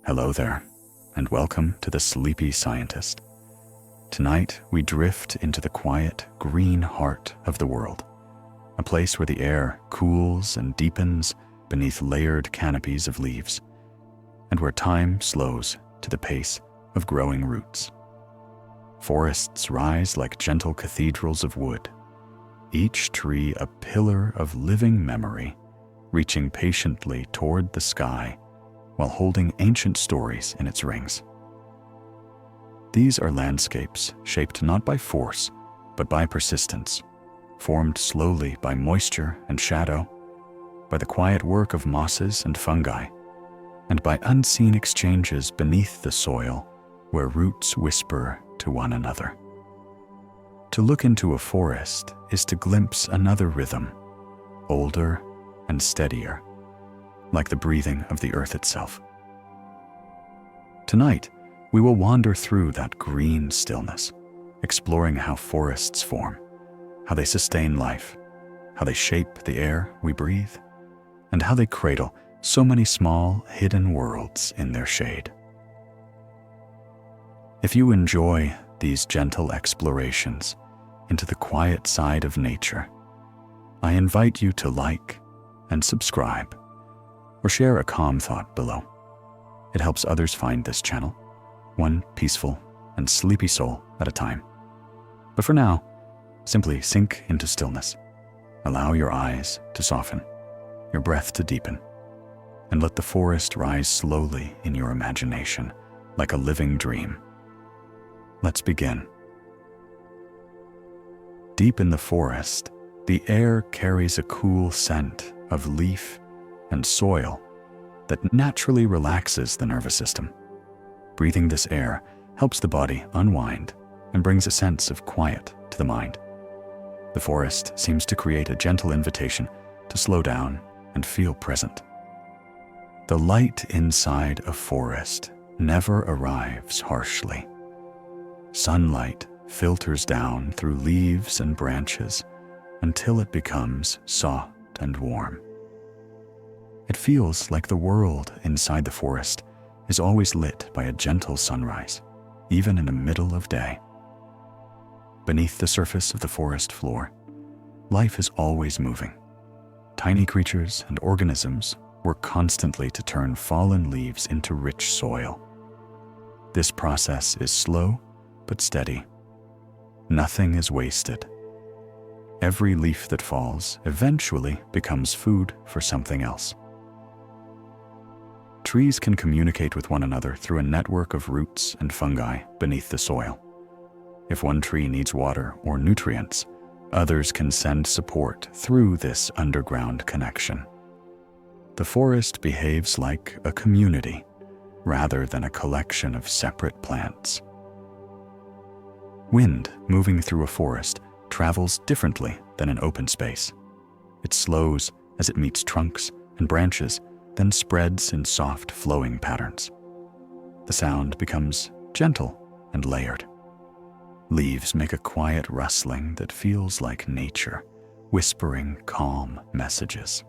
Hello there, and welcome to the Sleepy Scientist. Tonight, we drift into the quiet, green heart of the world, a place where the air cools and deepens beneath layered canopies of leaves, and where time slows to the pace of growing roots. Forests rise like gentle cathedrals of wood, each tree a pillar of living memory, reaching patiently toward the sky while holding ancient stories in its rings. These are landscapes shaped not by force, but by persistence, formed slowly by moisture and shadow, by the quiet work of mosses and fungi, and by unseen exchanges beneath the soil where roots whisper to one another. To look into a forest is to glimpse another rhythm, older and steadier, like the breathing of the earth itself. Tonight, we will wander through that green stillness, exploring how forests form, how they sustain life, how they shape the air we breathe, and how they cradle so many small, hidden worlds in their shade. If you enjoy these gentle explorations into the quiet side of nature, I invite you to like and subscribe, or share a calm thought below. It helps others find this channel, one peaceful and sleepy soul at a time. But for now, simply sink into stillness. Allow your eyes to soften, your breath to deepen, and let the forest rise slowly in your imagination like a living dream. Let's begin. Deep in the forest, the air carries a cool scent of leaf and soil that naturally relaxes the nervous system. Breathing this air helps the body unwind and brings a sense of quiet to the mind. The forest seems to create a gentle invitation to slow down and feel present. The light inside a forest never arrives harshly. Sunlight filters down through leaves and branches until it becomes soft and warm. It feels like the world inside the forest is always lit by a gentle sunrise, even in the middle of day. Beneath the surface of the forest floor, life is always moving. Tiny creatures and organisms work constantly to turn fallen leaves into rich soil. This process is slow but steady. Nothing is wasted. Every leaf that falls eventually becomes food for something else. Trees can communicate with one another through a network of roots and fungi beneath the soil. If one tree needs water or nutrients, others can send support through this underground connection. The forest behaves like a community rather than a collection of separate plants. Wind moving through a forest travels differently than an open space. It slows as it meets trunks and branches, then spreads in soft, flowing patterns. The sound becomes gentle and layered. Leaves make a quiet rustling that feels like nature, whispering calm messages.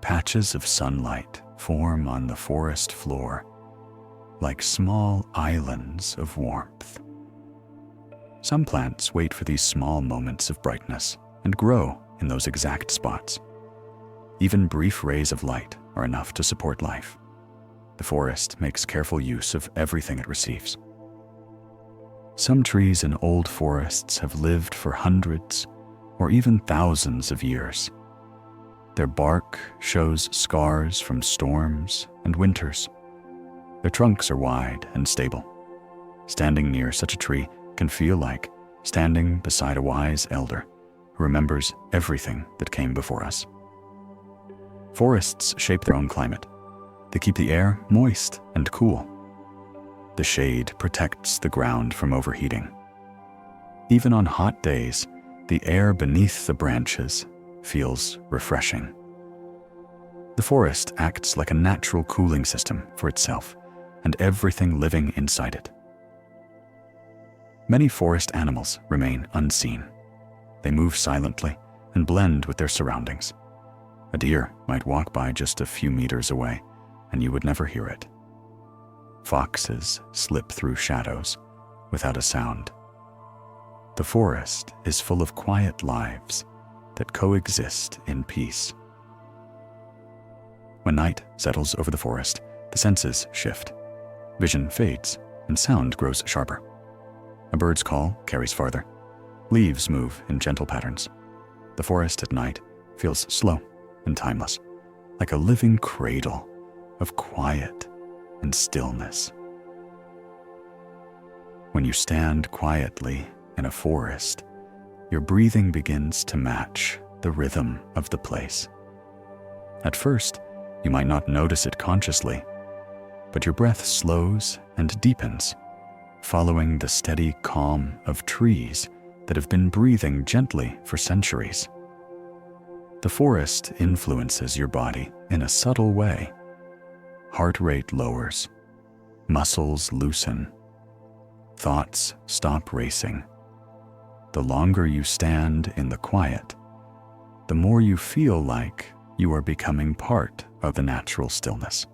Patches of sunlight form on the forest floor, like small islands of warmth. Some plants wait for these small moments of brightness and grow in those exact spots. Even brief rays of light are enough to support life. The forest makes careful use of everything it receives. Some trees in old forests have lived for hundreds or even thousands of years. Their bark shows scars from storms and winters. Their trunks are wide and stable. Standing near such a tree can feel like standing beside a wise elder who remembers everything that came before us. Forests shape their own climate. They keep the air moist and cool. The shade protects the ground from overheating. Even on hot days, the air beneath the branches feels refreshing. The forest acts like a natural cooling system for itself and everything living inside it. Many forest animals remain unseen. They move silently and blend with their surroundings. A deer might walk by just a few meters away, and you would never hear it. Foxes slip through shadows without a sound. The forest is full of quiet lives that coexist in peace. When night settles over the forest, the senses shift. Vision fades, and sound grows sharper. A bird's call carries farther. Leaves move in gentle patterns. The forest at night feels slow and timeless, like a living cradle of quiet and stillness. When you stand quietly in a forest, your breathing begins to match the rhythm of the place. At first, you might not notice it consciously, but your breath slows and deepens, following the steady calm of trees that have been breathing gently for centuries. The forest influences your body in a subtle way. Heart rate lowers, muscles loosen, thoughts stop racing. The longer you stand in the quiet, the more you feel like you are becoming part of the natural stillness.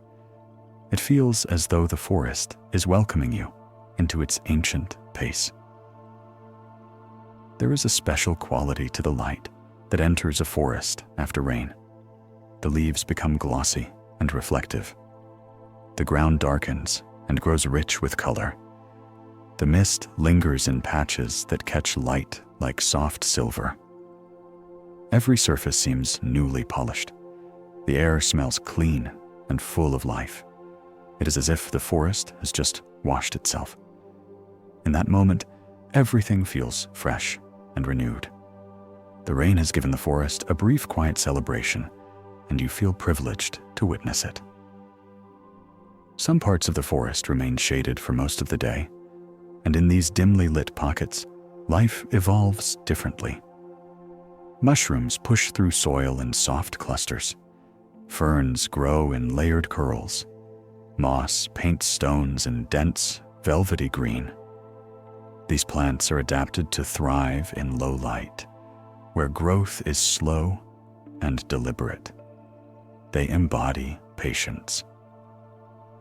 It feels as though the forest is welcoming you into its ancient pace. There is a special quality to the light that enters a forest after rain. The leaves become glossy and reflective. The ground darkens and grows rich with color. The mist lingers in patches that catch light like soft silver. Every surface seems newly polished. The air smells clean and full of life. It is as if the forest has just washed itself. In that moment, everything feels fresh and renewed. The rain has given the forest a brief quiet celebration, and you feel privileged to witness it. Some parts of the forest remain shaded for most of the day, and in these dimly lit pockets, life evolves differently. Mushrooms push through soil in soft clusters. Ferns grow in layered curls. Moss paints stones in dense, velvety green. These plants are adapted to thrive in low light, where growth is slow and deliberate. They embody patience.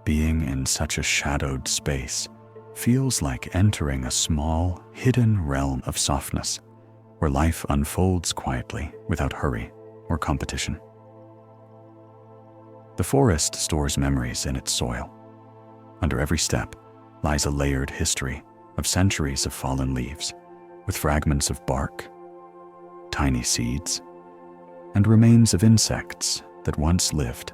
Being in such a shadowed space feels like entering a small, hidden realm of softness, where life unfolds quietly without hurry or competition. The forest stores memories in its soil. Under every step lies a layered history of centuries of fallen leaves, with fragments of bark, tiny seeds, and remains of insects that once lived.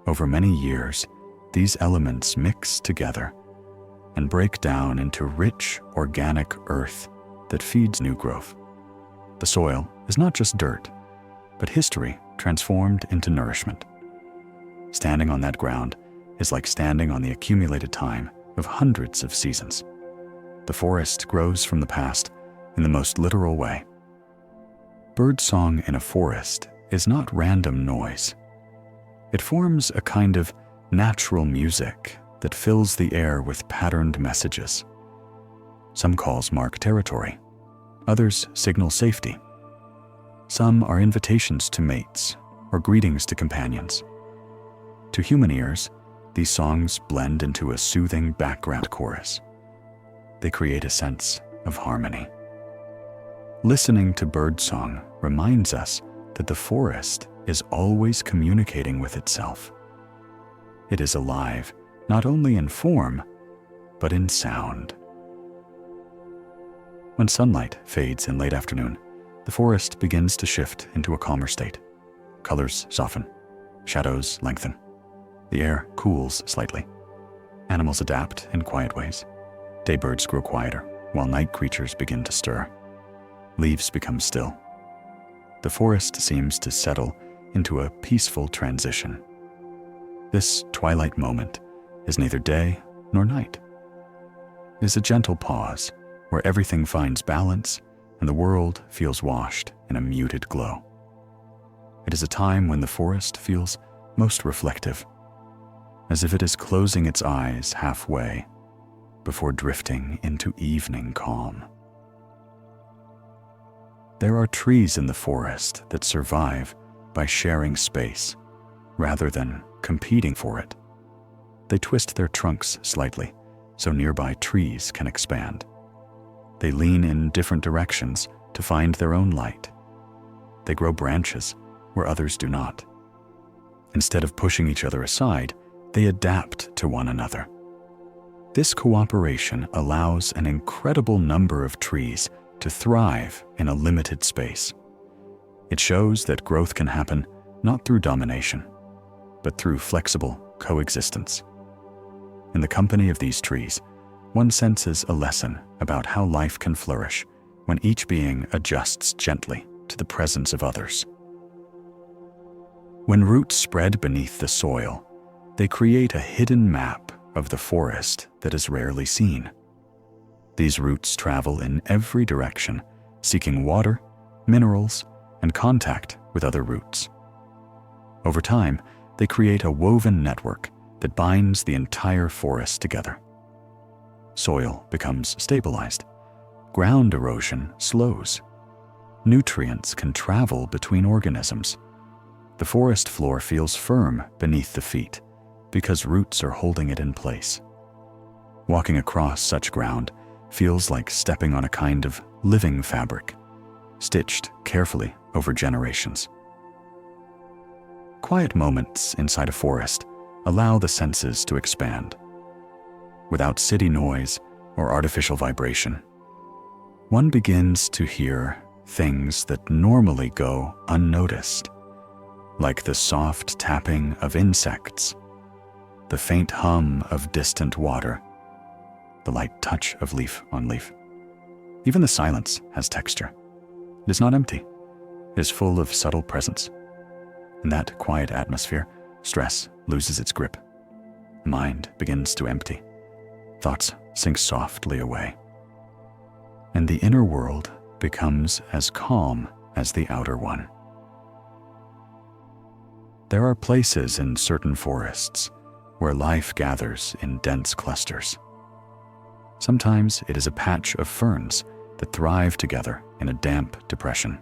Over many years, these elements mix together and break down into rich, organic earth that feeds new growth. The soil is not just dirt, but history transformed into nourishment. Standing on that ground is like standing on the accumulated time of hundreds of seasons. The forest grows from the past in the most literal way. Birdsong in a forest is not random noise. It forms a kind of natural music that fills the air with patterned messages. Some calls mark territory, others signal safety. Some are invitations to mates or greetings to companions. To human ears, these songs blend into a soothing background chorus. They create a sense of harmony. Listening to birdsong reminds us that the forest is always communicating with itself. It is alive, not only in form, but in sound. When sunlight fades in late afternoon, the forest begins to shift into a calmer state. Colors soften, shadows lengthen. The air cools slightly. Animals adapt in quiet ways. Daybirds grow quieter, while night creatures begin to stir. Leaves become still. The forest seems to settle into a peaceful transition. This twilight moment is neither day nor night. It is a gentle pause where everything finds balance and the world feels washed in a muted glow. It is a time when the forest feels most reflective, as if it is closing its eyes halfway before drifting into evening calm. There are trees in the forest that survive by sharing space rather than competing for it. They twist their trunks slightly so nearby trees can expand. They lean in different directions to find their own light. They grow branches where others do not. Instead of pushing each other aside, they adapt to one another. This cooperation allows an incredible number of trees to thrive in a limited space. It shows that growth can happen not through domination, but through flexible coexistence. In the company of these trees, one senses a lesson about how life can flourish when each being adjusts gently to the presence of others. When roots spread beneath the soil, they create a hidden map of the forest that is rarely seen. These roots travel in every direction, seeking water, minerals, and contact with other roots. Over time, they create a woven network that binds the entire forest together. Soil becomes stabilized. Ground erosion slows. Nutrients can travel between organisms. The forest floor feels firm beneath the feet because roots are holding it in place. Walking across such ground feels like stepping on a kind of living fabric, stitched carefully over generations. Quiet moments inside a forest allow the senses to expand. Without city noise or artificial vibration, one begins to hear things that normally go unnoticed, like the soft tapping of insects, the faint hum of distant water, the light touch of leaf on leaf. Even the silence has texture. It is not empty. It is full of subtle presence. In that quiet atmosphere, stress loses its grip. The mind begins to empty. Thoughts sink softly away. And the inner world becomes as calm as the outer one. There are places in certain forests where life gathers in dense clusters. Sometimes it is a patch of ferns that thrive together in a damp depression.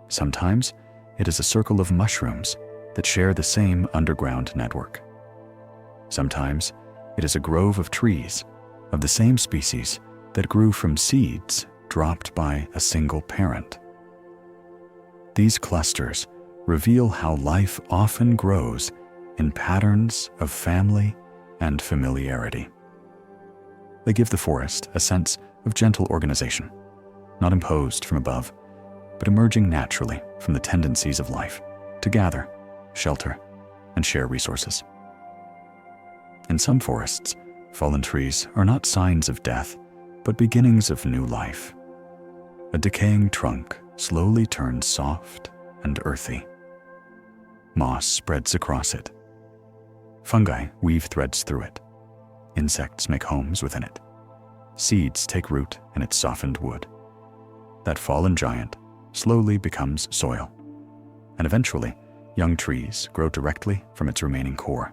Sometimes it is a circle of mushrooms that share the same underground network. Sometimes it is a grove of trees of the same species that grew from seeds dropped by a single parent. These clusters reveal how life often grows in patterns of family and familiarity. They give the forest a sense of gentle organization, not imposed from above, but emerging naturally from the tendencies of life to gather, shelter, and share resources. In some forests, fallen trees are not signs of death, but beginnings of new life. A decaying trunk slowly turns soft and earthy. Moss spreads across it. Fungi weave threads through it. Insects make homes within it. Seeds take root in its softened wood. That fallen giant slowly becomes soil, and eventually, young trees grow directly from its remaining core.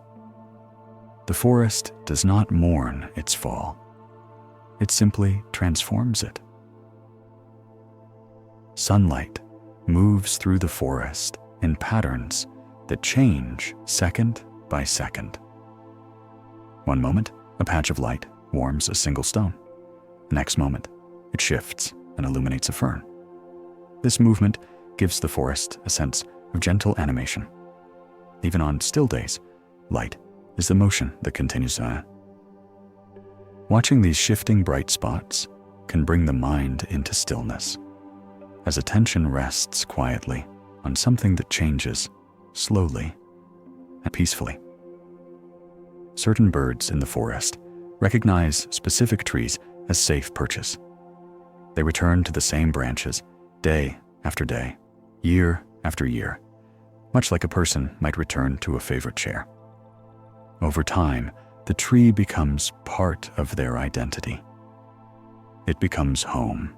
The forest does not mourn its fall. It simply transforms it. Sunlight moves through the forest in patterns that change second by second. One moment, a patch of light warms a single stone. The next moment, it shifts and illuminates a fern. This movement gives the forest a sense of gentle animation. Even on still days, light is the motion that continues on. Watching these shifting bright spots can bring the mind into stillness, as attention rests quietly on something that changes slowly and peacefully. Certain birds in the forest recognize specific trees as safe perches. They return to the same branches day after day, year after year, much like a person might return to a favorite chair. Over time, the tree becomes part of their identity. It becomes home.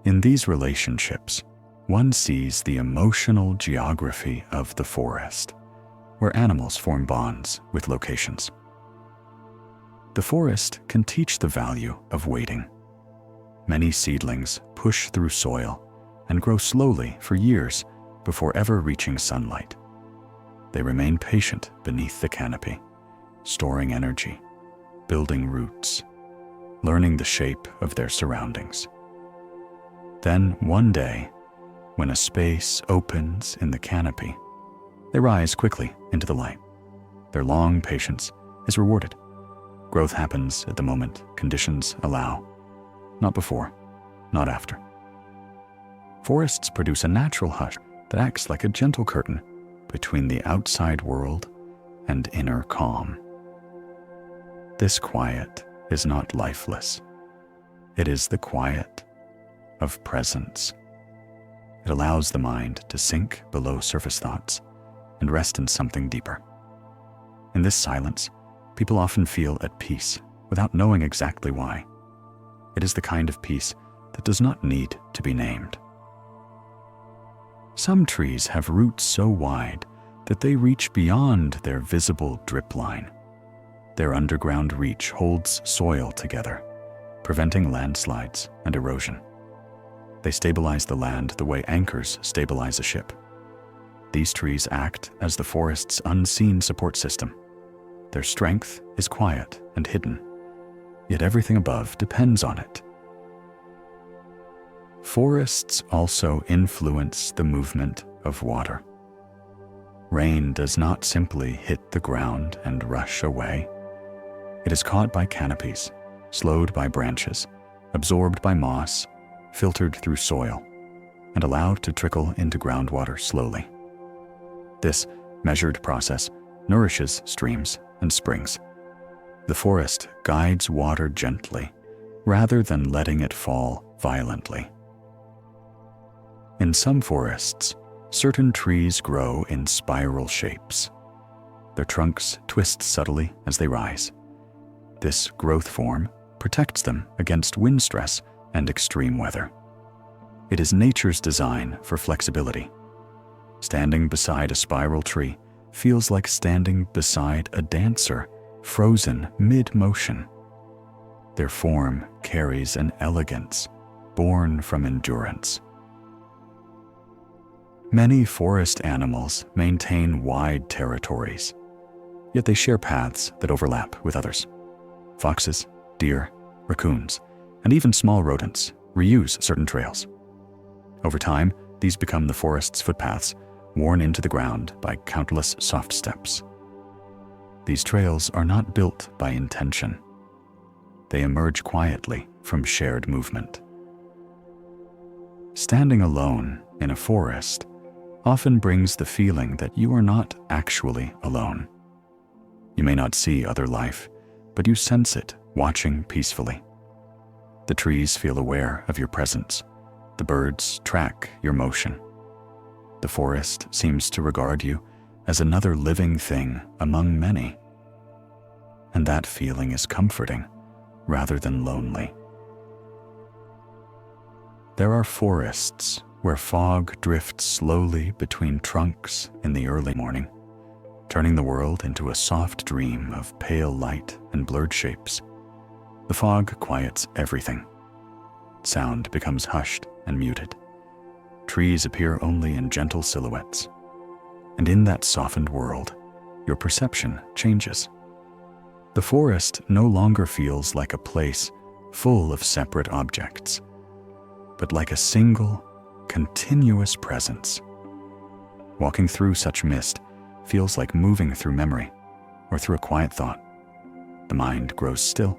In these relationships, one sees the emotional geography of the forest, where animals form bonds with locations. The forest can teach the value of waiting. Many seedlings push through soil and grow slowly for years before ever reaching sunlight. they remain patient beneath the canopy, storing energy, building roots, learning the shape of their surroundings. Then one day, when a space opens in the canopy, they rise quickly into the light. Their long patience is rewarded. Growth happens at the moment conditions allow, not before, not after. Forests produce a natural hush that acts like a gentle curtain between the outside world and inner calm. This quiet is not lifeless. It is the quiet of presence. It allows the mind to sink below surface thoughts and rest in something deeper. In this silence, people often feel at peace without knowing exactly why. It is the kind of peace that does not need to be named. Some trees have roots so wide that they reach beyond their visible drip line. Their underground reach holds soil together, preventing landslides and erosion. They stabilize the land the way anchors stabilize a ship. These trees act as the forest's unseen support system. Their strength is quiet and hidden, yet everything above depends on it. Forests also influence the movement of water. Rain does not simply hit the ground and rush away. It is caught by canopies, slowed by branches, absorbed by moss, filtered through soil, and allowed to trickle into groundwater slowly. This measured process nourishes streams and springs. The forest guides water gently, rather than letting it fall violently. In some forests, certain trees grow in spiral shapes. Their trunks twist subtly as they rise. This growth form protects them against wind stress and extreme weather. It is nature's design for flexibility. Standing beside a spiral tree feels like standing beside a dancer, frozen mid-motion. Their form carries an elegance born from endurance. Many forest animals maintain wide territories, yet they share paths that overlap with others. Foxes, deer, raccoons, and even small rodents reuse certain trails. Over time, these become the forest's footpaths, worn into the ground by countless soft steps. These trails are not built by intention. They emerge quietly from shared movement. Standing alone in a forest often brings the feeling that you are not actually alone. You may not see other life, but you sense it watching peacefully. The trees feel aware of your presence. The birds track your motion. The forest seems to regard you as another living thing among many. And that feeling is comforting rather than lonely. There are forests where fog drifts slowly between trunks in the early morning, turning the world into a soft dream of pale light and blurred shapes. The fog quiets everything. Sound becomes hushed and muted. Trees appear only in gentle silhouettes. And in that softened world, your perception changes. The forest no longer feels like a place full of separate objects, but like a single, continuous presence. Walking through such mist feels like moving through memory or through a quiet thought. The mind grows still,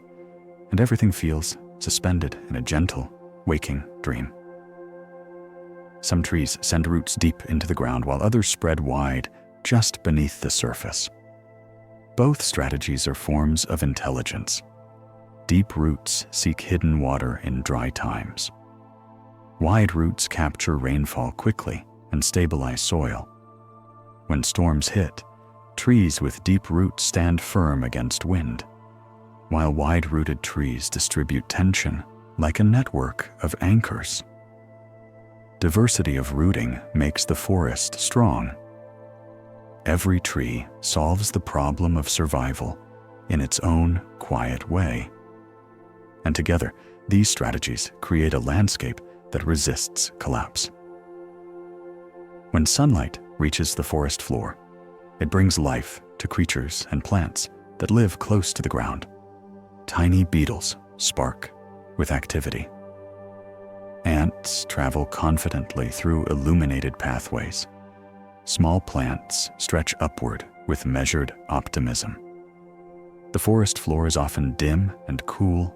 and everything feels suspended in a gentle, waking dream. Some trees send roots deep into the ground while others spread wide just beneath the surface. Both strategies are forms of intelligence. Deep roots seek hidden water in dry times. Wide roots capture rainfall quickly and stabilize soil. When storms hit, trees with deep roots stand firm against wind, while wide-rooted trees distribute tension like a network of anchors. Diversity of rooting makes the forest strong. Every tree solves the problem of survival in its own quiet way. And together, these strategies create a landscape that resists collapse. When sunlight reaches the forest floor, It brings life to creatures and plants that live close to the ground. Tiny beetles spark with activity. Ants travel confidently through illuminated pathways. Small plants stretch upward with measured optimism. The forest floor is often dim and cool,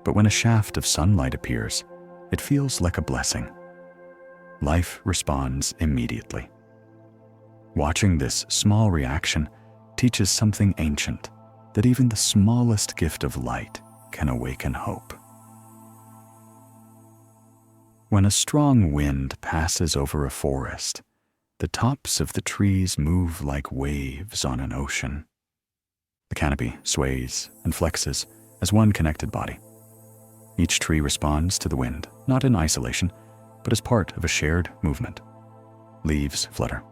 but when a shaft of sunlight appears, it feels like a blessing. Life responds immediately. Watching this small reaction teaches something ancient, that even the smallest gift of light can awaken hope. When a strong wind passes over a forest, the tops of the trees move like waves on an ocean. The canopy sways and flexes as one connected body. Each tree responds to the wind, not in isolation, but as part of a shared movement. Leaves flutter,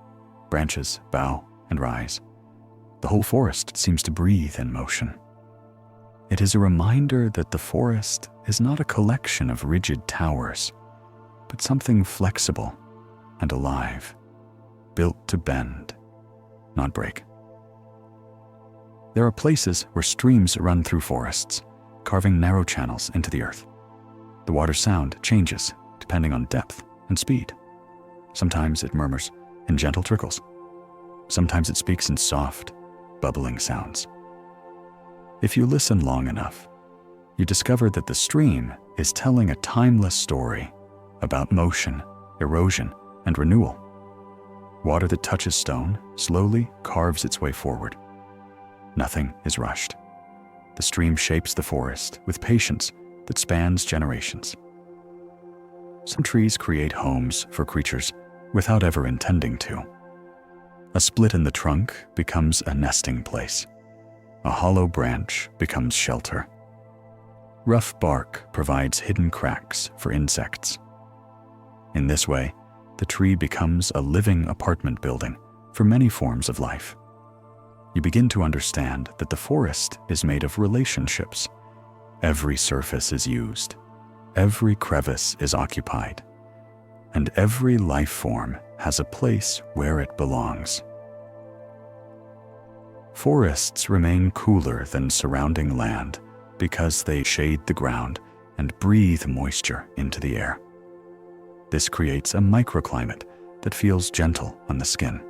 branches bow and rise. The whole forest seems to breathe in motion. It is a reminder that the forest is not a collection of rigid towers, but something flexible and alive, built to bend, not break. There are places where streams run through forests, carving narrow channels into the earth. The water's sound changes depending on depth and speed. Sometimes it murmurs in gentle trickles. Sometimes it speaks in soft, bubbling sounds. If you listen long enough, you discover that the stream is telling a timeless story about motion, erosion, and renewal. Water that touches stone slowly carves its way forward. Nothing is rushed. The stream shapes the forest with patience that spans generations. Some trees create homes for creatures without ever intending to. A split in the trunk becomes a nesting place. A hollow branch becomes shelter. Rough bark provides hidden cracks for insects. In this way, the tree becomes a living apartment building for many forms of life. You begin to understand that the forest is made of relationships. Every surface is used, every crevice is occupied, and every life form has a place where it belongs. Forests remain cooler than surrounding land because they shade the ground and breathe moisture into the air. This creates a microclimate that feels gentle on the skin.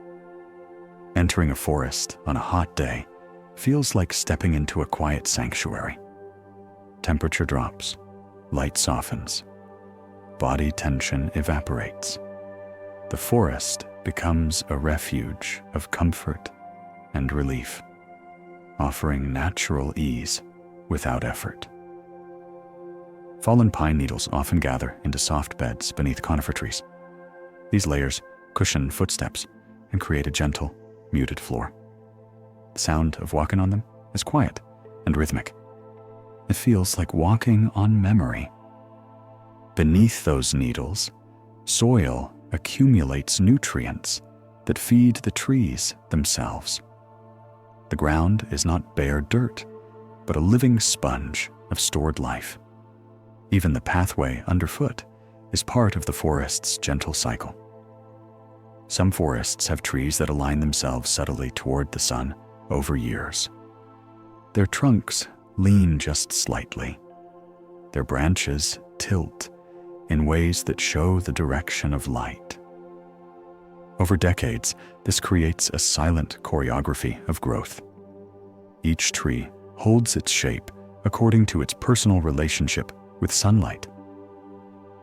Entering a forest on a hot day feels like stepping into a quiet sanctuary. Temperature drops, light softens, body tension evaporates. The forest becomes a refuge of comfort and relief, offering natural ease without effort. Fallen pine needles often gather into soft beds beneath conifer trees. These layers cushion footsteps and create a gentle, muted floor. The sound of walking on them is quiet and rhythmic. It feels like walking on memory. Beneath those needles, soil accumulates nutrients that feed the trees themselves. The ground is not bare dirt, but a living sponge of stored life. Even the pathway underfoot is part of the forest's gentle cycle. Some forests have trees that align themselves subtly toward the sun over years. Their trunks lean just slightly. Their branches tilt in ways that show the direction of light. Over decades, this creates a silent choreography of growth. Each tree holds its shape according to its personal relationship with sunlight.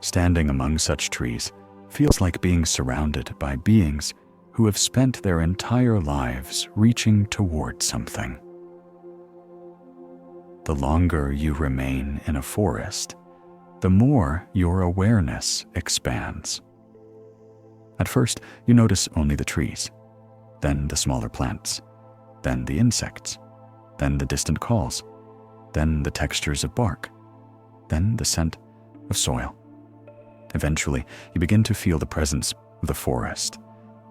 Standing among such trees feels like being surrounded by beings who have spent their entire lives reaching toward something. The longer you remain in a forest, the more your awareness expands. At first, you notice only the trees, then the smaller plants, then the insects, then the distant calls, then the textures of bark, then the scent of soil. Eventually, you begin to feel the presence of the forest,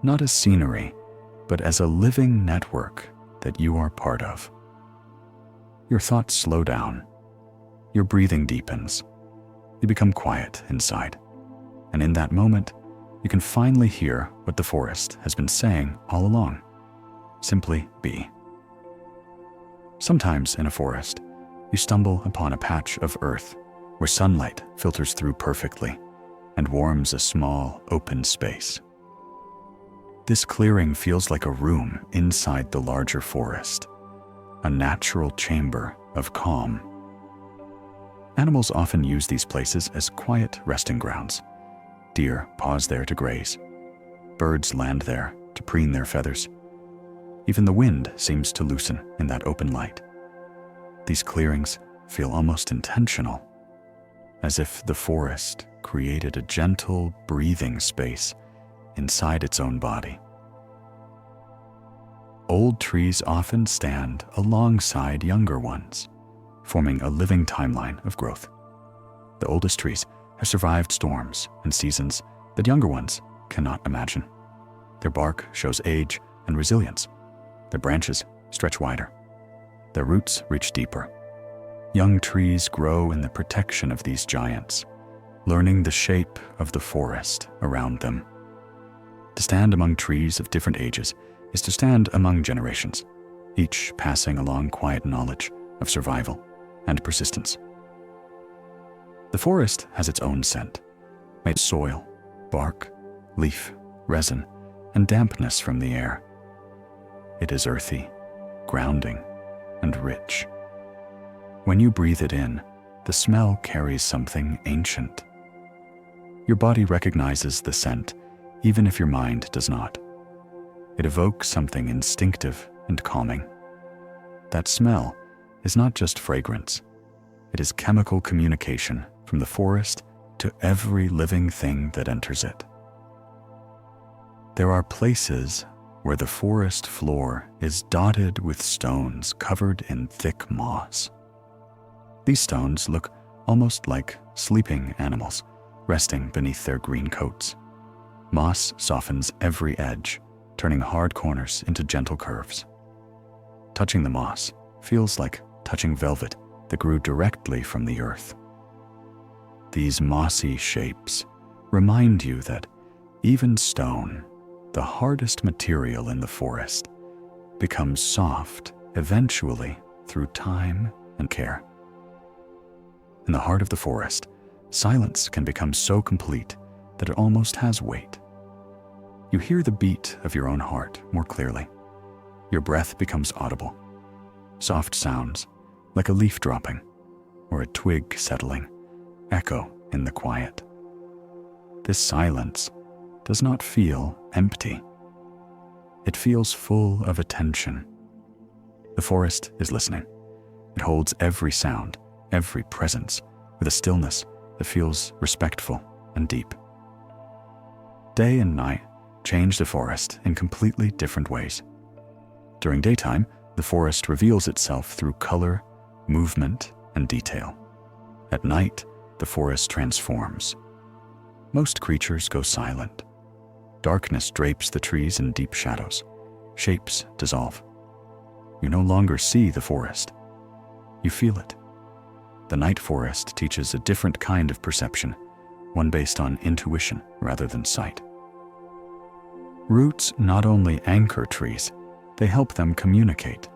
not as scenery, but as a living network that you are part of. Your thoughts slow down, your breathing deepens, you become quiet inside, and in that moment, you can finally hear what the forest has been saying all along. Simply be. Sometimes in a forest, you stumble upon a patch of earth where sunlight filters through perfectly and warms a small, open space. This clearing feels like a room inside the larger forest, a natural chamber of calm. Animals often use these places as quiet resting grounds. Deer pause there to graze. Birds land there to preen their feathers. Even the wind seems to loosen in that open light. These clearings feel almost intentional, as if the forest created a gentle breathing space inside its own body. Old trees often stand alongside younger ones, forming a living timeline of growth. The oldest trees have survived storms and seasons that younger ones cannot imagine. Their bark shows age and resilience. Their branches stretch wider. Their roots reach deeper. Young trees grow in the protection of these giants, learning the shape of the forest around them. To stand among trees of different ages is to stand among generations, each passing along quiet knowledge of survival and persistence. The forest has its own scent, made soil, bark, leaf, resin, and dampness from the air. It is earthy, grounding, and rich. When you breathe it in, the smell carries something ancient. Your body recognizes the scent, even if your mind does not. It evokes something instinctive and calming. That smell is not just fragrance. It is chemical communication from the forest to every living thing that enters it. There are places where the forest floor is dotted with stones covered in thick moss. These stones look almost like sleeping animals, resting beneath their green coats. Moss softens every edge, turning hard corners into gentle curves. Touching the moss feels like touching velvet that grew directly from the earth. These mossy shapes remind you that even stone, the hardest material in the forest, becomes soft eventually through time and care. In the heart of the forest, silence can become so complete that it almost has weight. You hear the beat of your own heart more clearly. Your breath becomes audible. Soft sounds, like a leaf dropping or a twig settling, echo in the quiet. This silence does not feel empty. It feels full of attention. The forest is listening. It holds every sound, every presence, with a stillness that feels respectful and deep. Day and night change the forest in completely different ways. During daytime, the forest reveals itself through color, movement, and detail. At night, the forest transforms. Most creatures go silent. Darkness drapes the trees in deep shadows. Shapes dissolve. You no longer see the forest. You feel it. The night forest teaches a different kind of perception, one based on intuition rather than sight. Roots not only anchor trees, they help them communicate.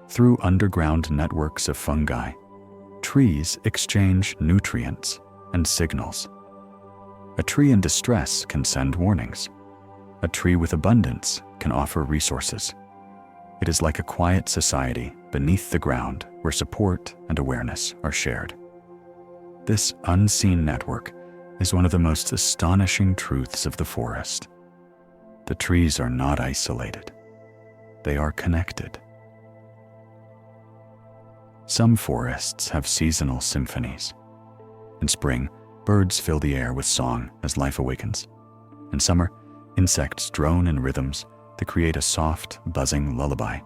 Through underground networks of fungi, trees exchange nutrients and signals. A tree in distress can send warnings. A tree with abundance can offer resources. It is like a quiet society beneath the ground where support and awareness are shared. This unseen network is one of the most astonishing truths of the forest. The trees are not isolated. They are connected. Some forests have seasonal symphonies. In spring, birds fill the air with song as life awakens. In summer, insects drone in rhythms that create a soft, buzzing lullaby.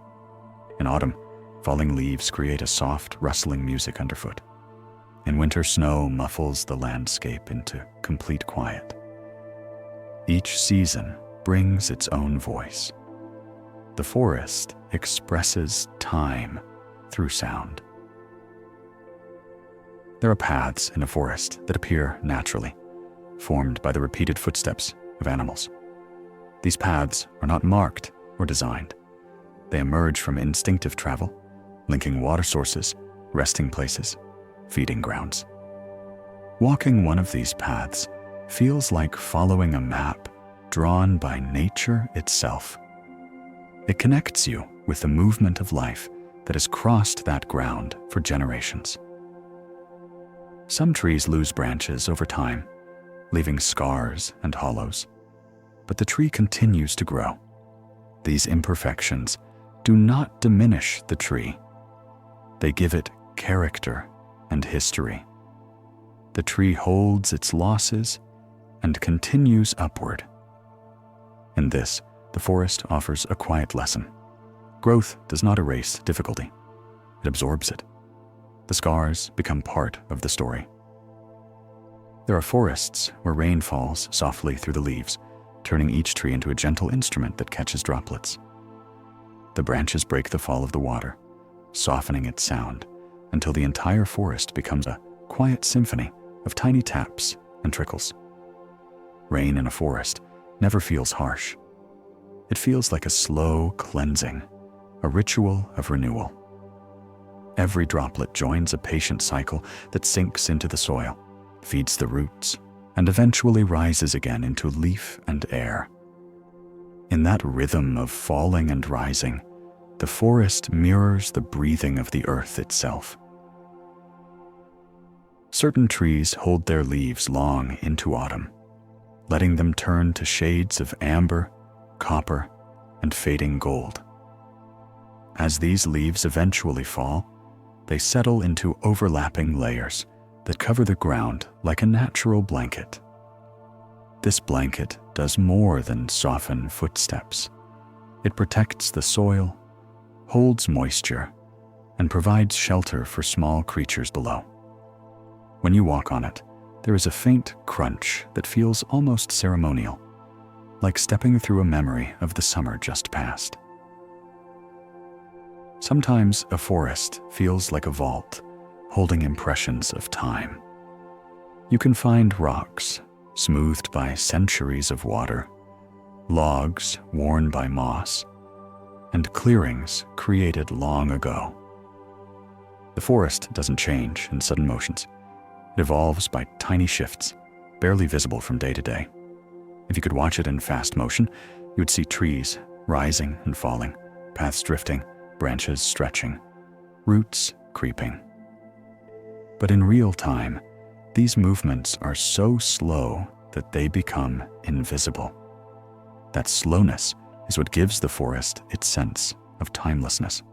In autumn, falling leaves create a soft, rustling music underfoot. In winter, snow muffles the landscape into complete quiet. Each season brings its own voice. The forest expresses time through sound. There are paths in a forest that appear naturally, formed by the repeated footsteps of animals. These paths are not marked or designed. They emerge from instinctive travel, linking water sources, resting places, feeding grounds. Walking one of these paths feels like following a map drawn by nature itself. It connects you with the movement of life that has crossed that ground for generations. Some trees lose branches over time, leaving scars and hollows, but the tree continues to grow. These imperfections do not diminish the tree. They give it character and history. The tree holds its losses and continues upward. In this, the forest offers a quiet lesson. Growth does not erase difficulty. It absorbs it. The scars become part of the story. There are forests where rain falls softly through the leaves, turning each tree into a gentle instrument that catches droplets. The branches break the fall of the water, softening its sound until the entire forest becomes a quiet symphony of tiny taps and trickles. Rain in a forest never feels harsh. It feels like a slow cleansing, a ritual of renewal. Every droplet joins a patient cycle that sinks into the soil, feeds the roots, and eventually rises again into leaf and air. In that rhythm of falling and rising, the forest mirrors the breathing of the earth itself. Certain trees hold their leaves long into autumn, letting them turn to shades of amber, copper, and fading gold. As these leaves eventually fall, they settle into overlapping layers that cover the ground like a natural blanket. This blanket does more than soften footsteps. It protects the soil, holds moisture, and provides shelter for small creatures below. When you walk on it, there is a faint crunch that feels almost ceremonial, like stepping through a memory of the summer just past. Sometimes a forest feels like a vault, holding impressions of time. You can find rocks smoothed by centuries of water, logs worn by moss, and clearings created long ago. The forest doesn't change in sudden motions. It evolves by tiny shifts, barely visible from day to day. If you could watch it in fast motion, you would see trees rising and falling, paths drifting, branches stretching, roots creeping. But in real time, these movements are so slow that they become invisible. That slowness is what gives the forest its sense of timelessness.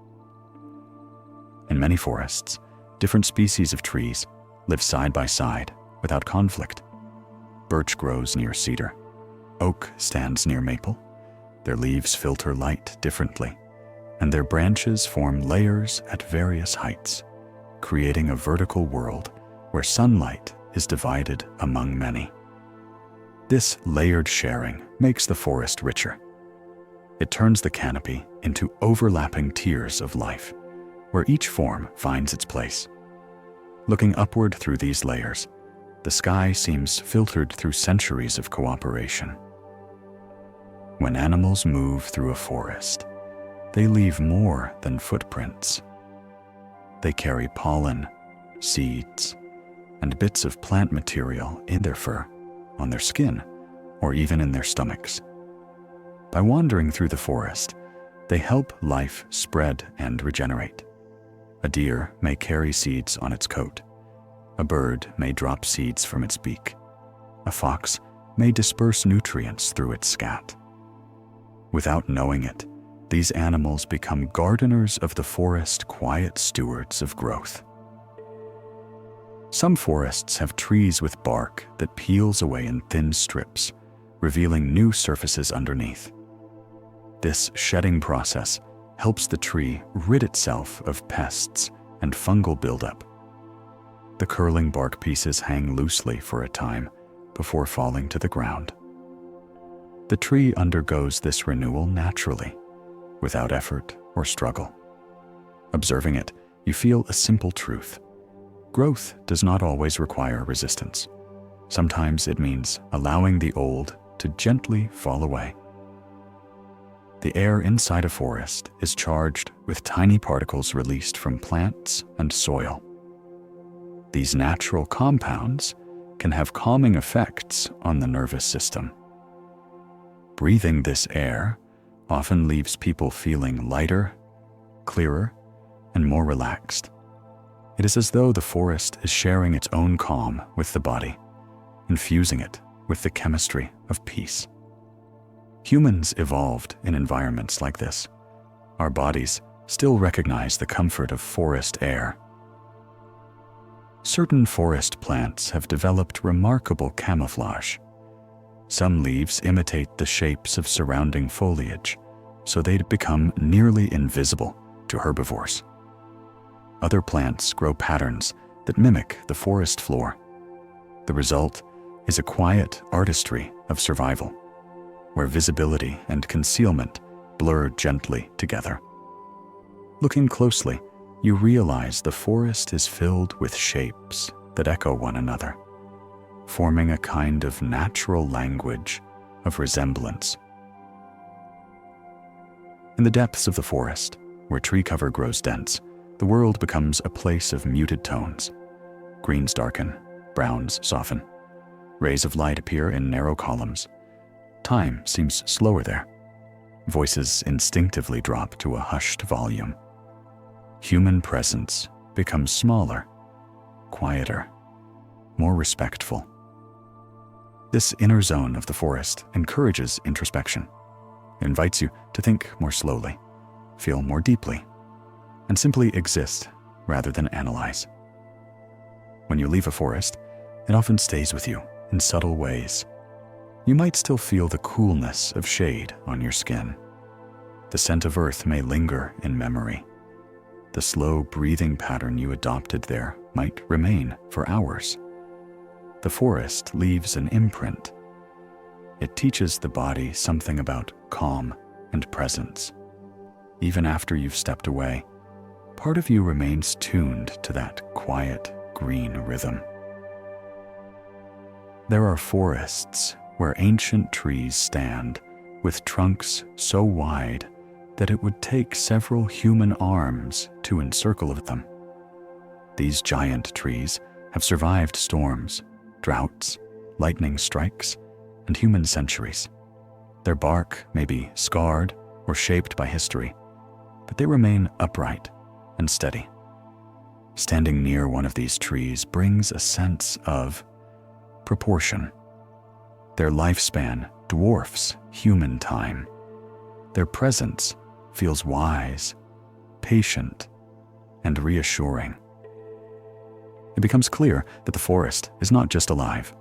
In many forests, different species of trees live side by side without conflict. Birch grows near cedar. Oak stands near maple. Their leaves filter light differently, and their branches form layers at various heights, creating a vertical world where sunlight is divided among many. This layered sharing makes the forest richer. It turns the canopy into overlapping tiers of life, where each form finds its place. Looking upward through these layers, the sky seems filtered through centuries of cooperation. When animals move through a forest, they leave more than footprints. They carry pollen, seeds, and bits of plant material in their fur, on their skin, or even in their stomachs. By wandering through the forest, they help life spread and regenerate. A deer may carry seeds on its coat. A bird may drop seeds from its beak. A fox may disperse nutrients through its scat. Without knowing it, these animals become gardeners of the forest, quiet stewards of growth. Some forests have trees with bark that peels away in thin strips, revealing new surfaces underneath. This shedding process helps the tree rid itself of pests and fungal buildup. The curling bark pieces hang loosely for a time before falling to the ground. The tree undergoes this renewal naturally, without effort or struggle. Observing it, you feel a simple truth. Growth does not always require resistance. Sometimes it means allowing the old to gently fall away. The air inside a forest is charged with tiny particles released from plants and soil. These natural compounds can have calming effects on the nervous system. Breathing this air often leaves people feeling lighter, clearer, and more relaxed. It is as though the forest is sharing its own calm with the body, infusing it with the chemistry of peace. Humans evolved in environments like this. Our bodies still recognize the comfort of forest air. Certain forest plants have developed remarkable camouflage. Some leaves imitate the shapes of surrounding foliage, so they become nearly invisible to herbivores. Other plants grow patterns that mimic the forest floor. The result is a quiet artistry of survival, where visibility and concealment blur gently together. Looking closely, you realize the forest is filled with shapes that echo one another, forming a kind of natural language of resemblance. In the depths of the forest, where tree cover grows dense, the world becomes a place of muted tones. Greens darken, browns soften. Rays of light appear in narrow columns. Time seems slower there. Voices instinctively drop to a hushed volume. Human presence becomes smaller, quieter, more respectful. This inner zone of the forest encourages introspection. It invites you to think more slowly, feel more deeply, and simply exist rather than analyze. When you leave a forest, it often stays with you in subtle ways. You might still feel the coolness of shade on your skin. The scent of earth may linger in memory. The slow breathing pattern you adopted there might remain for hours. The forest leaves an imprint. It teaches the body something about calm and presence. Even after you've stepped away, part of you remains tuned to that quiet green rhythm. There are forests where ancient trees stand with trunks so wide that it would take several human arms to encircle them. These giant trees have survived storms, droughts, lightning strikes, and human centuries. Their bark may be scarred or shaped by history, but they remain upright and steady. Standing near one of these trees brings a sense of proportion. Their lifespan dwarfs human time. Their presence feels wise, patient, and reassuring. It becomes clear that the forest is not just alive,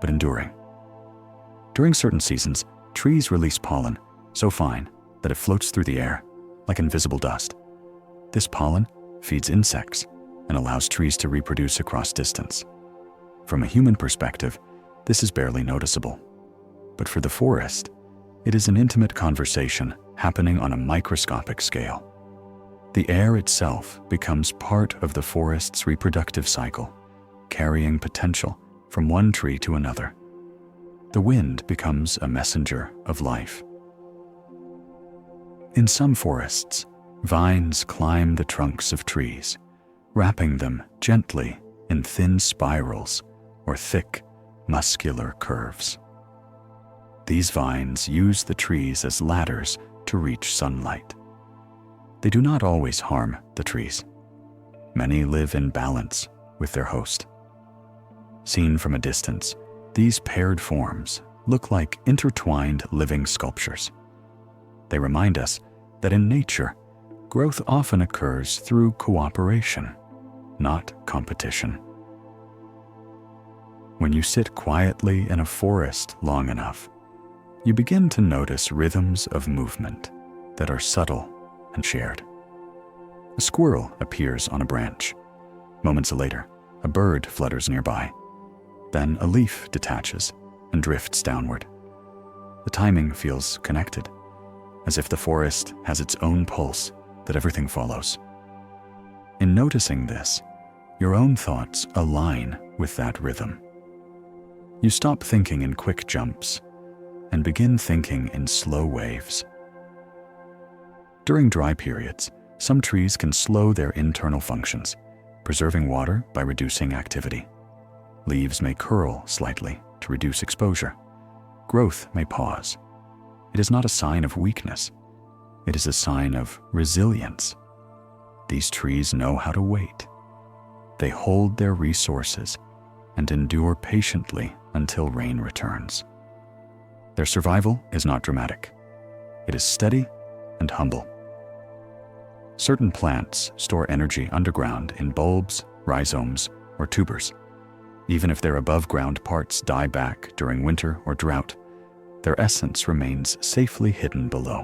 but enduring. During certain seasons, trees release pollen so fine that it floats through the air like invisible dust. This pollen feeds insects and allows trees to reproduce across distance. From a human perspective, this is barely noticeable. But for the forest, it is an intimate conversation happening on a microscopic scale. The air itself becomes part of the forest's reproductive cycle, carrying potential from one tree to another. The wind becomes a messenger of life. In some forests, vines climb the trunks of trees, wrapping them gently in thin spirals or thick, muscular curves. These vines use the trees as ladders to reach sunlight. They do not always harm the trees. Many live in balance with their host. Seen from a distance, these paired forms look like intertwined living sculptures. They remind us that in nature, growth often occurs through cooperation, not competition. When you sit quietly in a forest long enough, you begin to notice rhythms of movement that are subtle and shared. A squirrel appears on a branch. Moments later, a bird flutters nearby. Then a leaf detaches and drifts downward. The timing feels connected, as if the forest has its own pulse that everything follows. In noticing this, your own thoughts align with that rhythm. You stop thinking in quick jumps and begin thinking in slow waves. During dry periods, some trees can slow their internal functions, preserving water by reducing activity. Leaves may curl slightly to reduce exposure. Growth may pause. It is not a sign of weakness. It is a sign of resilience. These trees know how to wait. They hold their resources and endure patiently until rain returns. Their survival is not dramatic. It is steady and humble. Certain plants store energy underground in bulbs, rhizomes, or tubers. Even if their above-ground parts die back during winter or drought, their essence remains safely hidden below.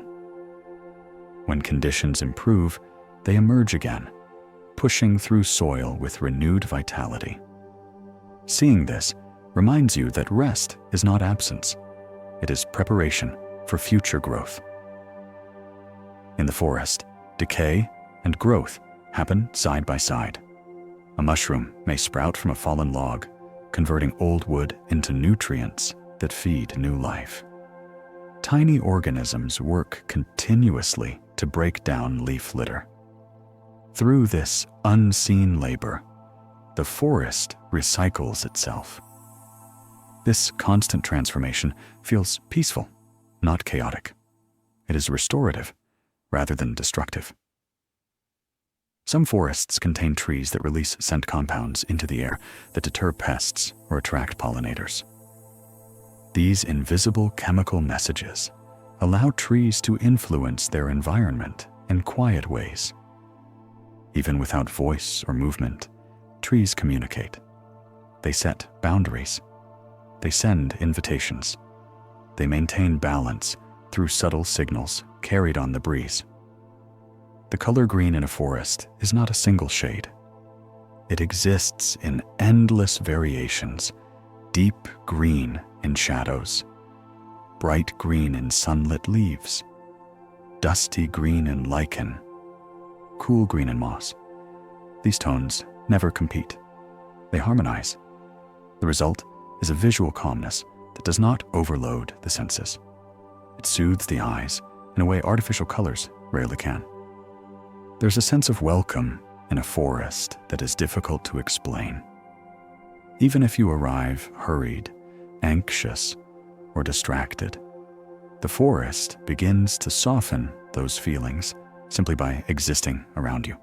When conditions improve, they emerge again, pushing through soil with renewed vitality. Seeing this reminds you that rest is not absence. It is preparation for future growth. In the forest, decay and growth happen side by side. A mushroom may sprout from a fallen log, converting old wood into nutrients that feed new life. Tiny organisms work continuously to break down leaf litter. Through this unseen labor, the forest recycles itself. This constant transformation feels peaceful, not chaotic. It is restorative rather than destructive. Some forests contain trees that release scent compounds into the air that deter pests or attract pollinators. These invisible chemical messages allow trees to influence their environment in quiet ways. Even without voice or movement, trees communicate. They set boundaries. They send invitations. They maintain balance through subtle signals carried on the breeze. The color green in a forest is not a single shade. It exists in endless variations, deep green in shadows, bright green in sunlit leaves, dusty green in lichen, cool green in moss. These tones never compete. They harmonize. The result is a visual calmness that does not overload the senses. It soothes the eyes in a way artificial colors rarely can. There's a sense of welcome in a forest that is difficult to explain. Even if you arrive hurried, anxious, or distracted, the forest begins to soften those feelings simply by existing around you.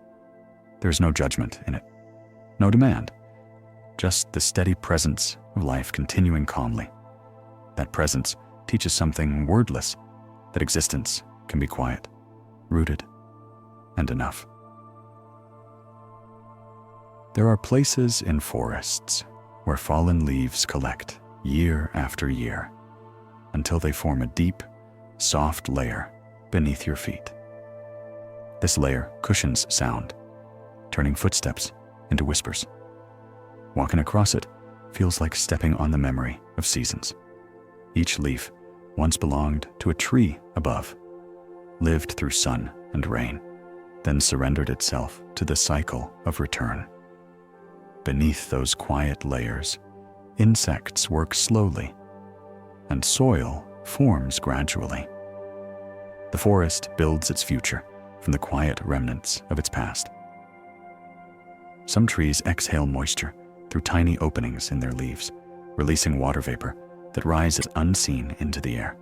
There's no judgment in it, no demand, just the steady presence of life continuing calmly. That presence teaches something wordless, that existence can be quiet, rooted, and enough. There are places in forests where fallen leaves collect year after year until they form a deep, soft layer beneath your feet. This layer cushions sound, turning footsteps into whispers. Walking across it feels like stepping on the memory of seasons. Each leaf once belonged to a tree above, lived through sun and rain, then surrendered itself to the cycle of return. Beneath those quiet layers, insects work slowly, and soil forms gradually. The forest builds its future from the quiet remnants of its past. Some trees exhale moisture through tiny openings in their leaves, releasing water vapor that rises unseen into the air.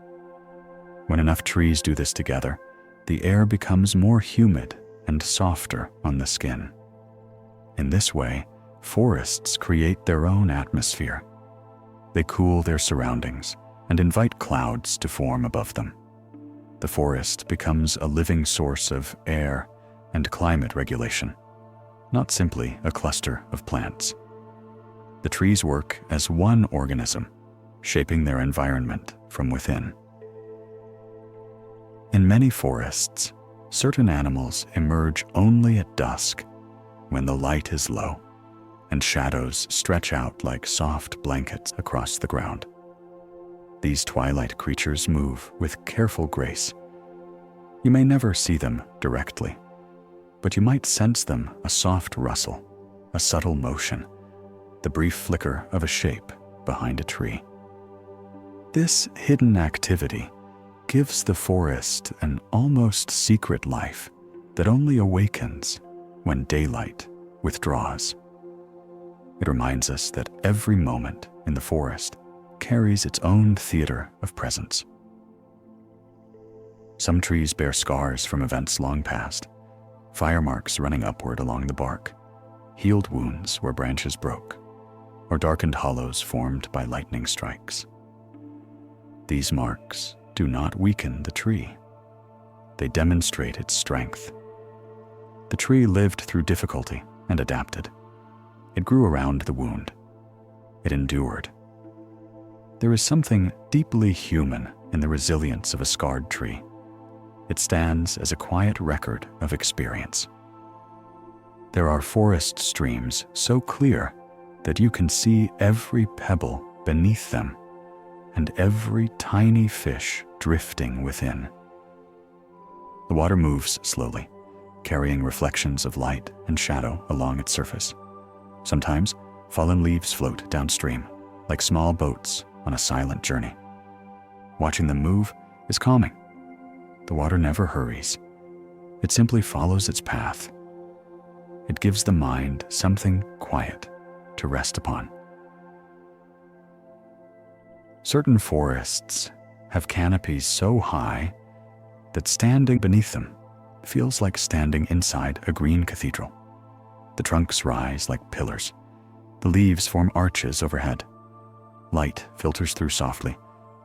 When enough trees do this together, the air becomes more humid and softer on the skin. In this way, forests create their own atmosphere. They cool their surroundings and invite clouds to form above them. The forest becomes a living source of air and climate regulation, not simply a cluster of plants. The trees work as one organism, shaping their environment from within. In many forests, certain animals emerge only at dusk, when the light is low and shadows stretch out like soft blankets across the ground. These twilight creatures move with careful grace. You may never see them directly, but you might sense them: a soft rustle, a subtle motion, the brief flicker of a shape behind a tree. This hidden activity gives the forest an almost secret life that only awakens when daylight withdraws. It reminds us that every moment in the forest carries its own theater of presence. Some trees bear scars from events long past, fire marks running upward along the bark, healed wounds where branches broke, or darkened hollows formed by lightning strikes. These marks do not weaken the tree. They demonstrate its strength. The tree lived through difficulty and adapted. It grew around the wound. It endured. There is something deeply human in the resilience of a scarred tree. It stands as a quiet record of experience. There are forest streams so clear that you can see every pebble beneath them and every tiny fish drifting within. The water moves slowly, carrying reflections of light and shadow along its surface. Sometimes, fallen leaves float downstream, like small boats on a silent journey. Watching them move is calming. The water never hurries. It simply follows its path. It gives the mind something quiet to rest upon. Certain forests have canopies so high that standing beneath them feels like standing inside a green cathedral. The trunks rise like pillars. The leaves form arches overhead. Light filters through softly,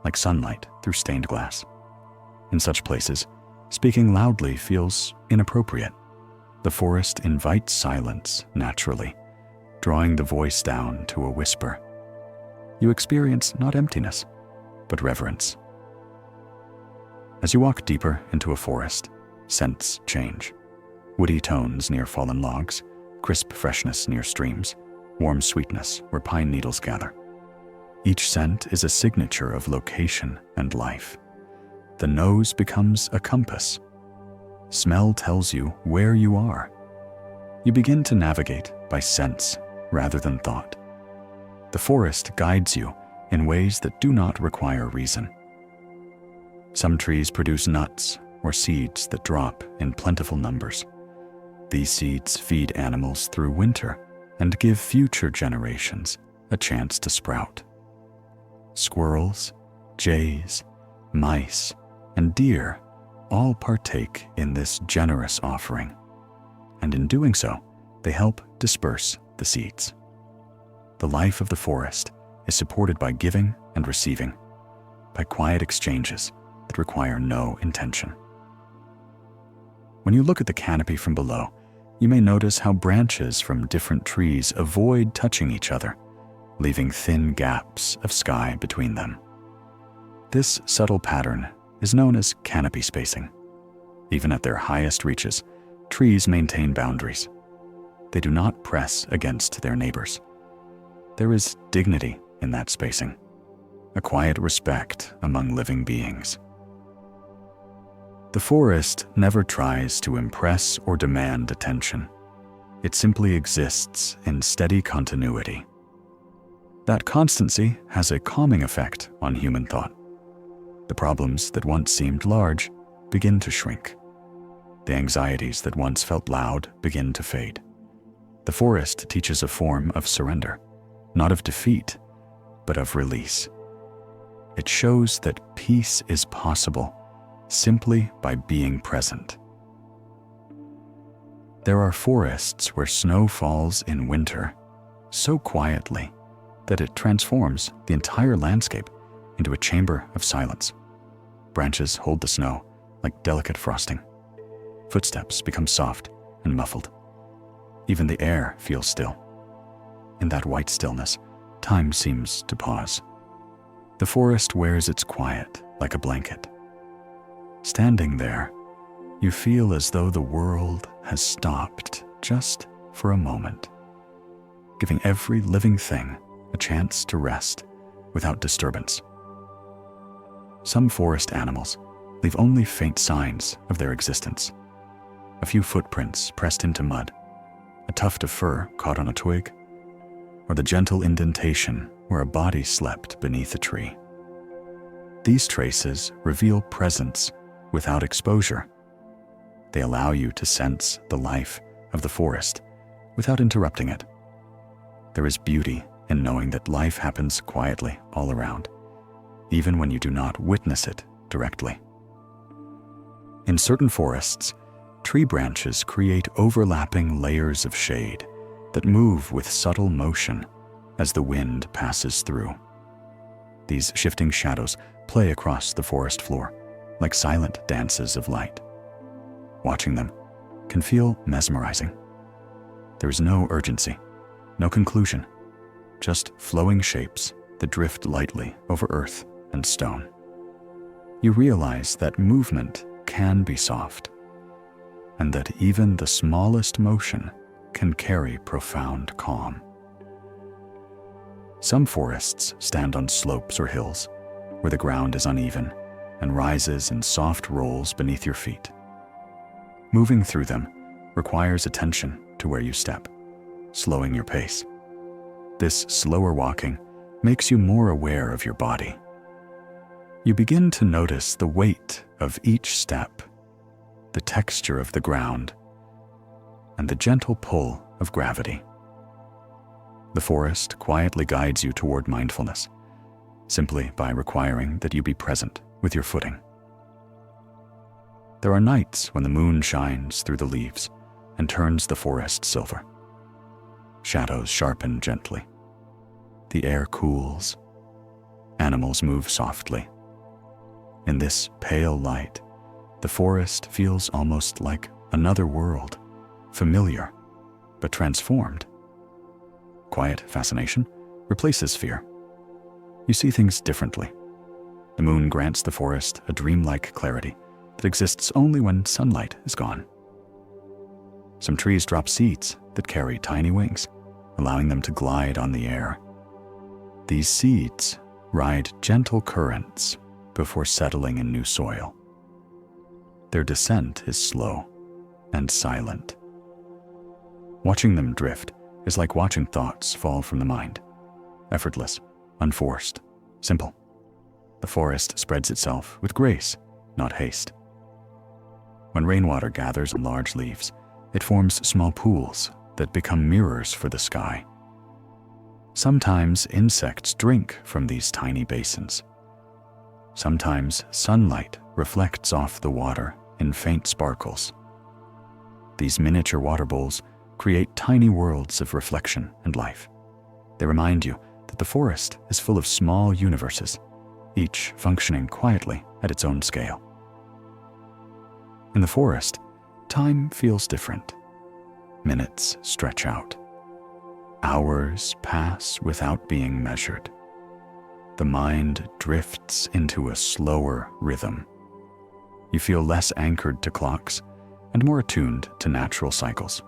like sunlight through stained glass. In such places, speaking loudly feels inappropriate. The forest invites silence naturally, drawing the voice down to a whisper. You experience not emptiness, but reverence. As you walk deeper into a forest, scents change. Woody tones near fallen logs, crisp freshness near streams, warm sweetness where pine needles gather. Each scent is a signature of location and life. The nose becomes a compass. Smell tells you where you are. You begin to navigate by sense rather than thought. The forest guides you in ways that do not require reason. Some trees produce nuts or seeds that drop in plentiful numbers. These seeds feed animals through winter and give future generations a chance to sprout. Squirrels, jays, mice, and deer all partake in this generous offering, and in doing so, they help disperse the seeds. The life of the forest is supported by giving and receiving, by quiet exchanges that require no intention. When you look at the canopy from below, you may notice how branches from different trees avoid touching each other, leaving thin gaps of sky between them. This subtle pattern is known as canopy spacing. Even at their highest reaches, trees maintain boundaries. They do not press against their neighbors. There is dignity in that spacing, a quiet respect among living beings. The forest never tries to impress or demand attention. It simply exists in steady continuity. That constancy has a calming effect on human thought. The problems that once seemed large begin to shrink. The anxieties that once felt loud begin to fade. The forest teaches a form of surrender, not of defeat, but of release. It shows that peace is possible simply by being present. There are forests where snow falls in winter so quietly that it transforms the entire landscape into a chamber of silence. Branches hold the snow like delicate frosting. Footsteps become soft and muffled. Even the air feels still. In that white stillness, time seems to pause. The forest wears its quiet like a blanket. Standing there, you feel as though the world has stopped just for a moment, giving every living thing a chance to rest without disturbance. Some forest animals leave only faint signs of their existence. A few footprints pressed into mud, a tuft of fur caught on a twig, or the gentle indentation where a body slept beneath a tree. These traces reveal presence without exposure. They allow you to sense the life of the forest without interrupting it. There is beauty in knowing that life happens quietly all around, even when you do not witness it directly. In certain forests, tree branches create overlapping layers of shade that move with subtle motion as the wind passes through. These shifting shadows play across the forest floor like silent dances of light. Watching them can feel mesmerizing. There is no urgency, no conclusion, just flowing shapes that drift lightly over earth and stone. You realize that movement can be soft, and that even the smallest motion can carry profound calm. Some forests stand on slopes or hills where the ground is uneven and rises in soft rolls beneath your feet. Moving through them requires attention to where you step, slowing your pace. This slower walking makes you more aware of your body. You begin to notice the weight of each step, the texture of the ground, and the gentle pull of gravity. The forest quietly guides you toward mindfulness, simply by requiring that you be present with your footing. There are nights when the moon shines through the leaves and turns the forest silver. Shadows sharpen gently. The air cools. Animals move softly. In this pale light, the forest feels almost like another world, familiar, but transformed. Quiet fascination replaces fear. You see things differently. The moon grants the forest a dreamlike clarity that exists only when sunlight is gone. Some trees drop seeds that carry tiny wings, allowing them to glide on the air. These seeds ride gentle currents before settling in new soil. Their descent is slow and silent. Watching them drift is like watching thoughts fall from the mind, effortless, unforced, simple. The forest spreads itself with grace, not haste. When rainwater gathers on large leaves, it forms small pools that become mirrors for the sky. Sometimes insects drink from these tiny basins. Sometimes sunlight reflects off the water in faint sparkles. These miniature water bowls create tiny worlds of reflection and life. They remind you that the forest is full of small universes, each functioning quietly at its own scale. In the forest, time feels different. Minutes stretch out. Hours pass without being measured. The mind drifts into a slower rhythm. You feel less anchored to clocks and more attuned to natural cycles.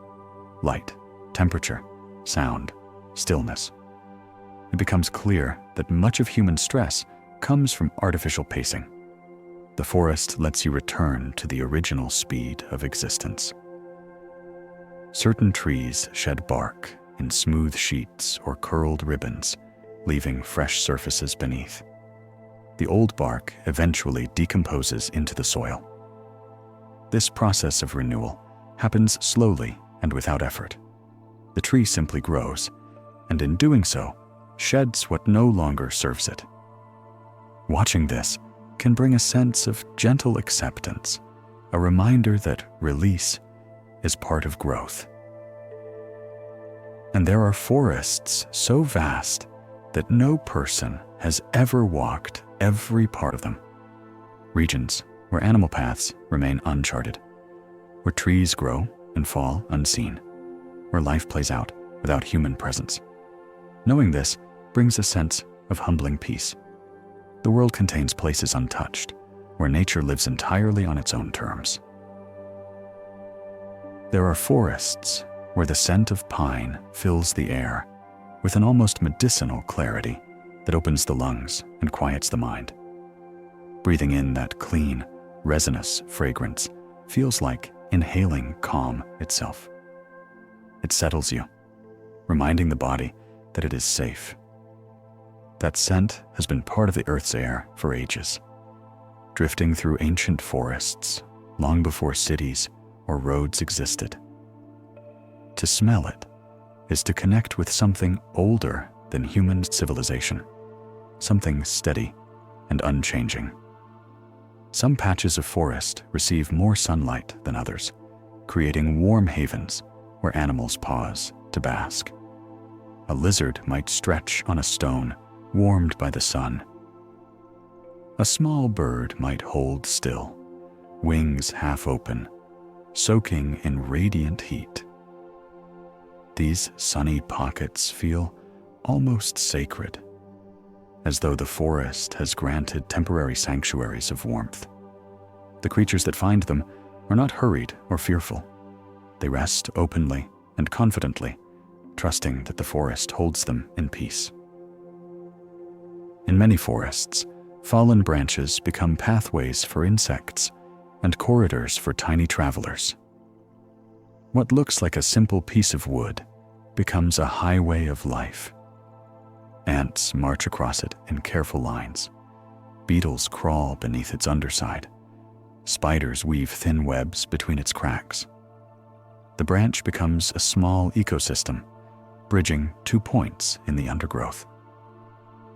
Light, temperature, sound, stillness. It becomes clear that much of human stress comes from artificial pacing. The forest lets you return to the original speed of existence. Certain trees shed bark in smooth sheets or curled ribbons, leaving fresh surfaces beneath. The old bark eventually decomposes into the soil. This process of renewal happens slowly and without effort. The tree simply grows, and in doing so, sheds what no longer serves it. Watching this can bring a sense of gentle acceptance, a reminder that release is part of growth. And there are forests so vast that no person has ever walked every part of them. Regions where animal paths remain uncharted, where trees grow and fall unseen, where life plays out without human presence. Knowing this brings a sense of humbling peace. The world contains places untouched, where nature lives entirely on its own terms. There are forests where the scent of pine fills the air with an almost medicinal clarity that opens the lungs and quiets the mind. Breathing in that clean, resinous fragrance feels like inhaling calm itself. It settles you, reminding the body that it is safe. That scent has been part of the Earth's air for ages. drifting through ancient forests long before cities or roads existed. To smell it is to connect with something older than human civilization, something steady and unchanging. Some patches of forest receive more sunlight than others, creating warm havens where animals pause to bask. A lizard might stretch on a stone, warmed by the sun. A small bird might hold still, wings half open, soaking in radiant heat. These sunny pockets feel almost sacred, as though the forest has granted temporary sanctuaries of warmth. The creatures that find them are not hurried or fearful. They rest openly and confidently, trusting that the forest holds them in peace. In many forests, fallen branches become pathways for insects and corridors for tiny travelers. What looks like a simple piece of wood becomes a highway of life. Ants march across it in careful lines. Beetles crawl beneath its underside. Spiders weave thin webs between its cracks. The branch becomes a small ecosystem, bridging 2 points in the undergrowth.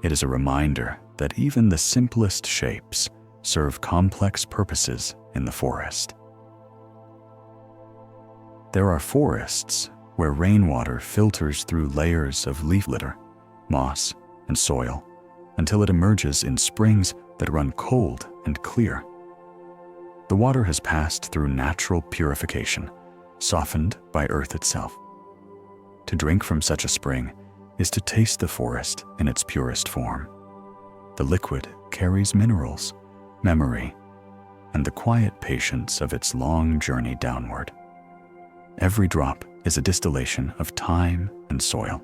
It is a reminder that even the simplest shapes serve complex purposes in the forest. There are forests where rainwater filters through layers of leaf litter, moss, and soil until it emerges in springs that run cold and clear. The water has passed through natural purification, softened by earth itself. To drink from such a spring is to taste the forest in its purest form. The liquid carries minerals, memory, and the quiet patience of its long journey downward. Every drop is a distillation of time and soil.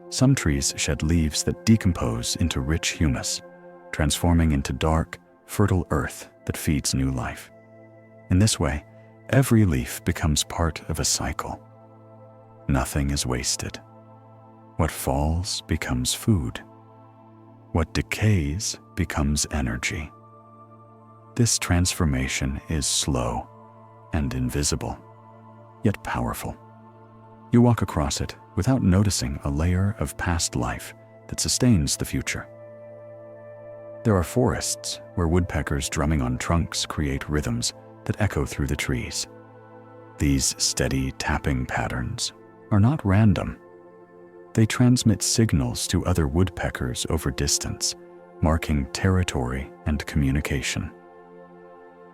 Some trees shed leaves that decompose into rich humus, transforming into dark, fertile earth that feeds new life. In this way, every leaf becomes part of a cycle. Nothing is wasted. What falls becomes food. What decays becomes energy. This transformation is slow and invisible, yet powerful. You walk across it without noticing a layer of past life that sustains the future. There are forests where woodpeckers drumming on trunks create rhythms that echo through the trees. These steady tapping patterns are not random. They transmit signals to other woodpeckers over distance, marking territory and communication.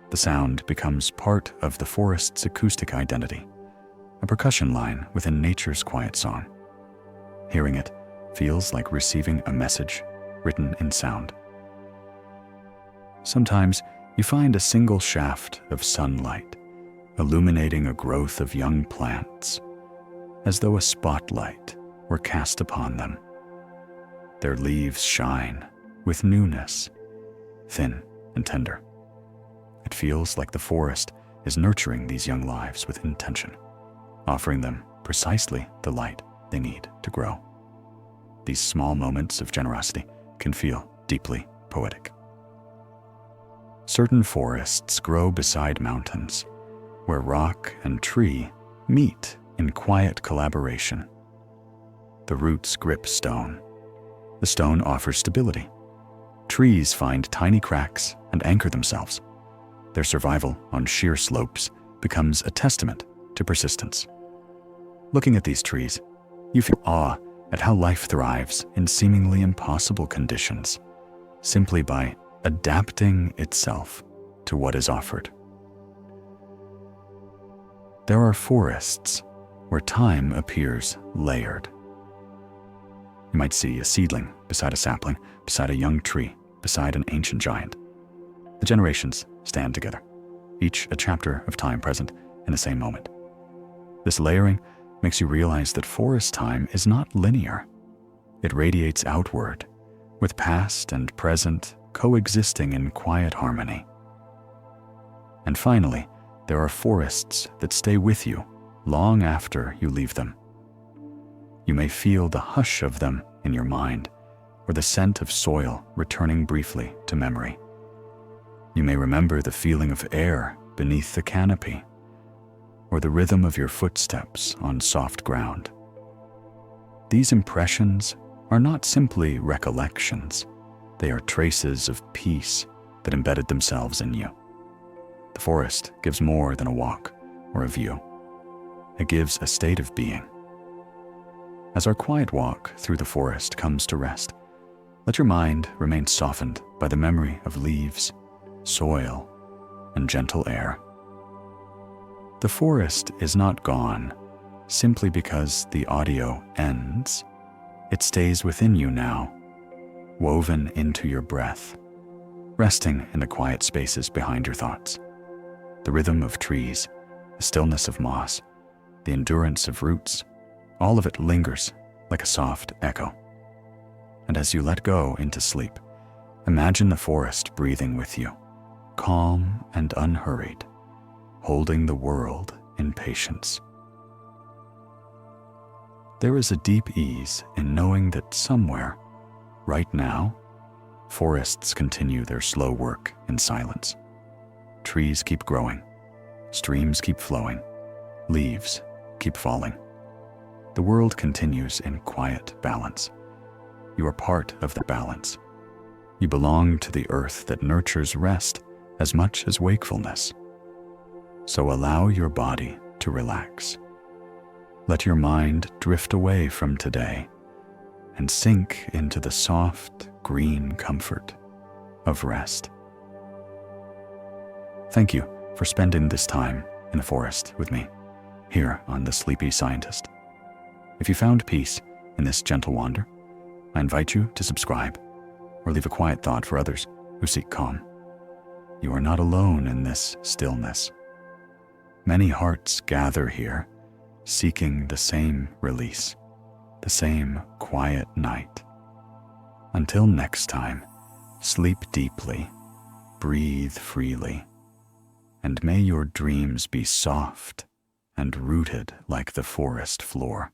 The sound becomes part of the forest's acoustic identity, a percussion line within nature's quiet song. Hearing it feels like receiving a message written in sound. Sometimes you find a single shaft of sunlight illuminating a growth of young plants, as though a spotlight were cast upon them. Their leaves shine with newness, thin and tender. It feels like the forest is nurturing these young lives with intention, offering them precisely the light they need to grow. These small moments of generosity can feel deeply poetic. Certain forests grow beside mountains, where rock and tree meet in quiet collaboration. The roots grip stone. The stone offers stability. Trees find tiny cracks and anchor themselves. Their survival on sheer slopes becomes a testament to persistence. Looking at these trees, you feel awe at how life thrives in seemingly impossible conditions, simply by adapting itself to what is offered. There are forests where time appears layered. You might see a seedling beside a sapling, beside a young tree, beside an ancient giant. The generations stand together, each a chapter of time present in the same moment. This layering makes you realize that forest time is not linear. It radiates outward, with past and present coexisting in quiet harmony. And finally, there are forests that stay with you long after you leave them. You may feel the hush of them in your mind, or the scent of soil returning briefly to memory. You may remember the feeling of air beneath the canopy, or the rhythm of your footsteps on soft ground. These impressions are not simply recollections. They are traces of peace that embedded themselves in you. The forest gives more than a walk or a view. It gives a state of being. As our quiet walk through the forest comes to rest, let your mind remain softened by the memory of leaves, soil, and gentle air. The forest is not gone simply because the audio ends. It stays within you now, woven into your breath, resting in the quiet spaces behind your thoughts. The rhythm of trees, the stillness of moss, the endurance of roots, all of it lingers like a soft echo. And as you let go into sleep, imagine the forest breathing with you, calm and unhurried, holding the world in patience. There is a deep ease in knowing that somewhere, right now, forests continue their slow work in silence. Trees keep growing, streams keep flowing, leaves keep falling. The world continues in quiet balance. You are part of the balance. You belong to the earth that nurtures rest as much as wakefulness. So allow your body to relax. Let your mind drift away from today and sink into the soft, green comfort of rest. Thank you for spending this time in the forest with me, here on The Sleepy Scientist. If you found peace in this gentle wander, I invite you to subscribe or leave a quiet thought for others who seek calm. You are not alone in this stillness. Many hearts gather here, seeking the same release, the same quiet night. Until next time, sleep deeply, breathe freely, and may your dreams be soft and rooted like the forest floor.